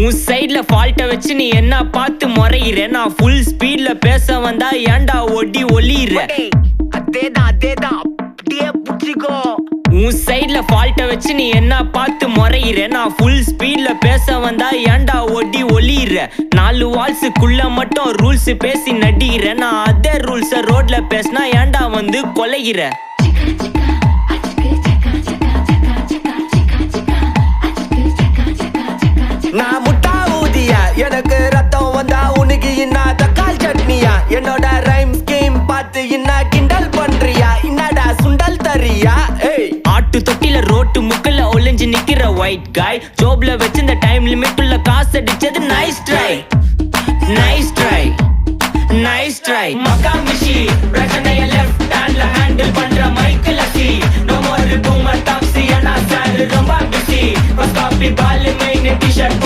உன் சைடுல ஃபால்ட்ட வச்சு நீ என்ன பார்த்து முறையிற. நான் ஃபுல் ஸ்பீட்ல பேச வந்தா ஏன்டா ஒடி ஒளியிற. அதேதான் அப்படியே புடிச்சிக்கோ. உன் சைடுல ஃபால்ட்ட வச்சு நீ என்ன பார்த்து முறையிற. நான் ஃபுல் ஸ்பீட்ல பேச வந்தா ஏன்டா ஒடி ஒளியிற. 4 வால்ஸுக்குள்ள மட்டும் ரூல்ஸ் பேசி நடிகிற. நான் அதே ரூல்ஸ ரோட்ல பேசினா ஏன்டா வந்து கொலைகிற. நான் முட்டா ஊதியா, எனக்கு ரத்தம் வந்தா உனக்கு இன்னா தக்காளி சட்னியா. என்னோட ரைம் ஸ்கீம் பார்த்து இன்னா கிண்டல் பண்றியா. என்னடா சுண்டல் தரியா. ஆட்டு தொட்டில ரோட்டு முக்கல ஒளிஞ்சு நிக்கிற ஒயிட் காய். ஜோப்ல வச்சு இந்த டைம் லிமிட் உள்ள காசு அடிச்சது nice try, nice try, nice try. மக்கா மிஷி பிரச்சனைய லெஃப்ட் ஹேண்ட்ல ஹேண்டில் பண்ற Michael C. No more boomer taxi. நான் சார் ரொம்ப பிஸி. ஃபர்ஸ்ட் காப்பி பால் மெயின் டி-ஷர்ட்